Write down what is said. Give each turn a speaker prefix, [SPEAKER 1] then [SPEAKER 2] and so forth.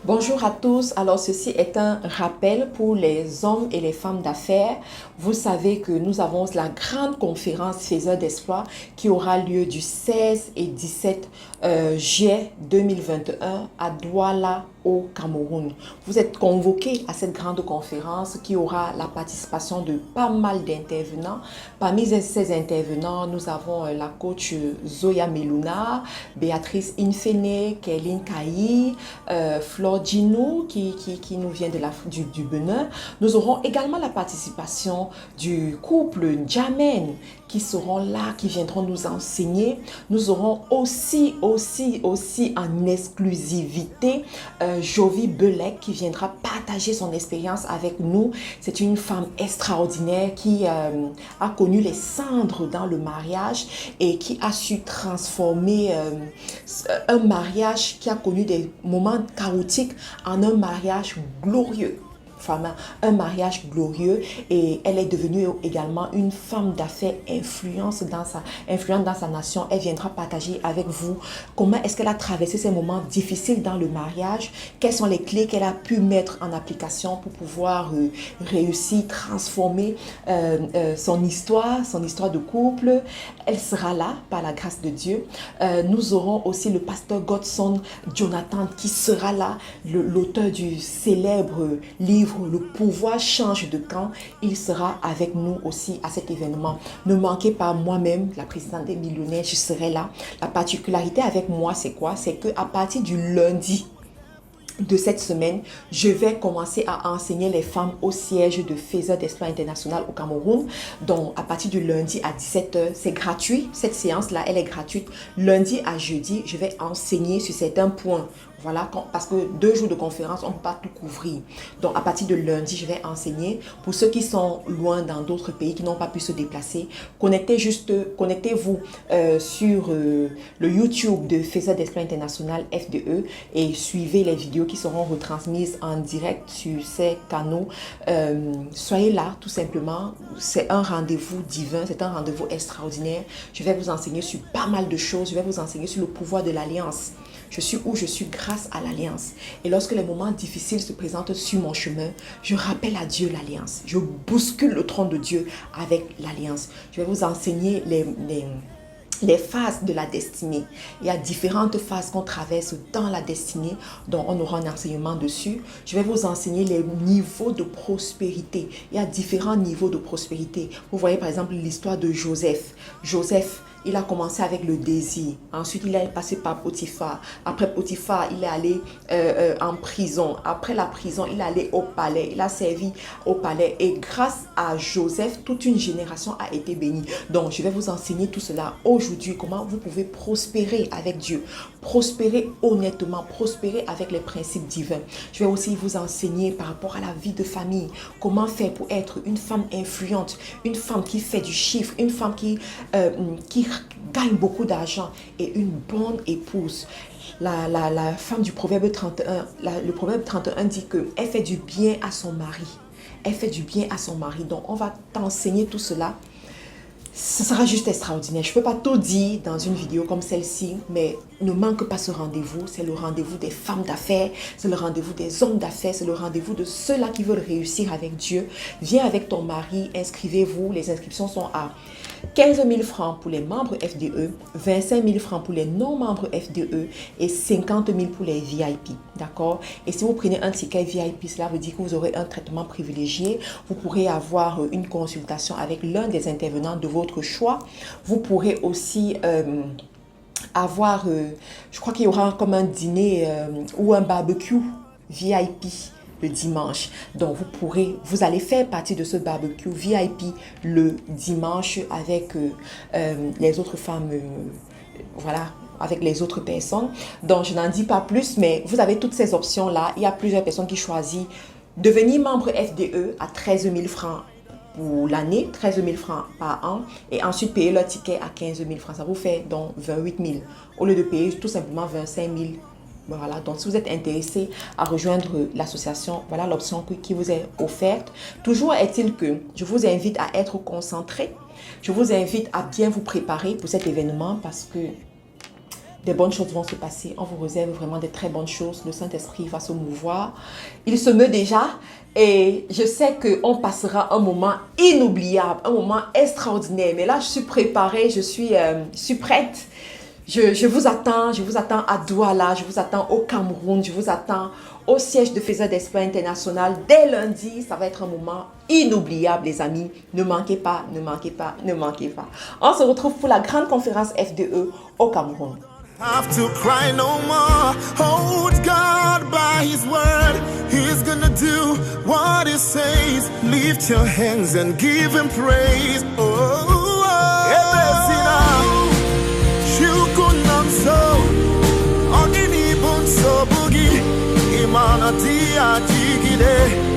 [SPEAKER 1] Bonjour à tous. Alors, ceci est un rappel pour les hommes et les femmes d'affaires. Vous savez que nous avons la grande conférence Faiseurs d'Espoir qui aura lieu du 16 et 17 juillet 2021 à Douala, au Cameroun. Vous êtes convoqués à cette grande conférence qui aura la participation de pas mal d'intervenants. Parmi ces intervenants, nous avons la coach Zoya Melouna, Béatrice Infene, Kéline Kayi, Flore Ginou qui nous vient du Bénin. Nous aurons également la participation du couple Jamen qui seront là, qui viendront nous enseigner. Nous aurons aussi en exclusivité Jovi Belek qui viendra partager son expérience avec nous. C'est une femme extraordinaire qui a connu les cendres dans le mariage et qui a su transformer un mariage qui a connu des moments chaotiques en un mariage glorieux. Un mariage glorieux, et elle est devenue également une femme d'affaires influente dans sa nation. Elle viendra partager avec vous comment est-ce qu'elle a traversé ces moments difficiles dans le mariage, quelles sont les clés qu'elle a pu mettre en application pour pouvoir réussir, transformer son histoire de couple. Elle sera là par la grâce de Dieu. Nous aurons aussi le pasteur Godson Jonathan qui sera là, l'auteur du célèbre livre Le pouvoir change de camp. Il sera avec nous aussi à cet événement. Ne manquez pas, moi-même, la présidente des millionnaires, je serai là. La particularité avec moi, c'est quoi? C'est qu'à partir du lundi de cette semaine, je vais commencer à enseigner les femmes au siège de Faiseurs d'Espoir International au Cameroun. Donc, à partir du lundi à 17h, c'est gratuit. Cette séance-là, elle est gratuite. Lundi à jeudi, je vais enseigner sur certains points. Voilà, parce que 2 jours de conférence, on ne peut pas tout couvrir. Donc, à partir de lundi, je vais enseigner. Pour ceux qui sont loin dans d'autres pays, qui n'ont pas pu se déplacer, connectez-vous sur le YouTube de Faiseurs d'Espoir International FDE et suivez les vidéos qui seront retransmises en direct sur ces canaux. Soyez là, tout simplement. C'est un rendez-vous divin, c'est un rendez-vous extraordinaire. Je vais vous enseigner sur pas mal de choses. Je vais vous enseigner sur le pouvoir de l'alliance. Je suis où je suis grâce à l'alliance. Et lorsque les moments difficiles se présentent sur mon chemin, je rappelle à Dieu l'alliance. Je bouscule le trône de Dieu avec l'alliance. Je vais vous enseigner les phases de la destinée. Il y a différentes phases qu'on traverse dans la destinée, dont on aura un enseignement dessus. Je vais vous enseigner les niveaux de prospérité. Il y a différents niveaux de prospérité. Vous voyez par exemple l'histoire de Joseph. Joseph, il a commencé avec le désir. Ensuite, il est passé par Potiphar. Après Potiphar, il est allé en prison. Après la prison, il est allé au palais. Il a servi au palais. Et grâce à Joseph, toute une génération a été bénie. Donc, je vais vous enseigner tout cela aujourd'hui. Comment vous pouvez prospérer avec Dieu. Prospérer honnêtement. Prospérer avec les principes divins. Je vais aussi vous enseigner par rapport à la vie de famille. Comment faire pour être une femme influente. Une femme qui fait du chiffre. Une femme qui gagne beaucoup d'argent et une bonne épouse. La femme du proverbe 31, le proverbe 31 dit qu'elle fait du bien à son mari. Elle fait du bien à son mari. Donc, on va t'enseigner tout cela. Ce sera juste extraordinaire. Je ne peux pas tout dire dans une vidéo comme celle-ci, mais ne manque pas ce rendez-vous. C'est le rendez-vous des femmes d'affaires, c'est le rendez-vous des hommes d'affaires, c'est le rendez-vous de ceux-là qui veulent réussir avec Dieu. Viens avec ton mari, inscrivez-vous. Les inscriptions sont à 15 000 francs pour les membres FDE, 25 000 francs pour les non-membres FDE et 50 000 pour les VIP. D'accord? Et si vous prenez un ticket VIP, cela veut dire que vous aurez un traitement privilégié. Vous pourrez avoir une consultation avec l'un des intervenants de votre choix. Vous pourrez aussi avoir, je crois qu'il y aura comme un dîner ou un barbecue VIP le dimanche. Donc vous allez faire partie de ce barbecue VIP le dimanche avec les autres femmes, voilà, avec les autres personnes. Donc je n'en dis pas plus, mais vous avez toutes ces options là. Il y a plusieurs personnes qui choisissent devenir membre FDE à 13 000 francs pour l'année, 13 000 francs par an, et ensuite payer leur ticket à 15 000 francs. Ça vous fait donc 28 000 au lieu de payer tout simplement 25 000. Voilà, donc si vous êtes intéressé à rejoindre l'association, voilà l'option qui vous est offerte. Toujours est-il que je vous invite à être concentré. Je vous invite à bien vous préparer pour cet événement parce que des bonnes choses vont se passer. On vous réserve vraiment de très bonnes choses. Le Saint-Esprit va se mouvoir. Il se meut déjà. Et je sais qu'on passera un moment inoubliable, un moment extraordinaire. Mais là, je suis préparée, je suis prête. Je vous attends à Douala, je vous attends au Cameroun, je vous attends au siège de Faiseurs d'Espoir International. Dès lundi, ça va être un moment inoubliable, les amis. Ne manquez pas, ne manquez pas, ne manquez pas. On se retrouve pour la grande conférence FDE au Cameroun.
[SPEAKER 2] Have to cry no more. Hold God by His word. He's gonna do what He says. Lift your hands and give Him praise. Oh, Shukunamso. Ogini bunso bugi. Imana tia jigide.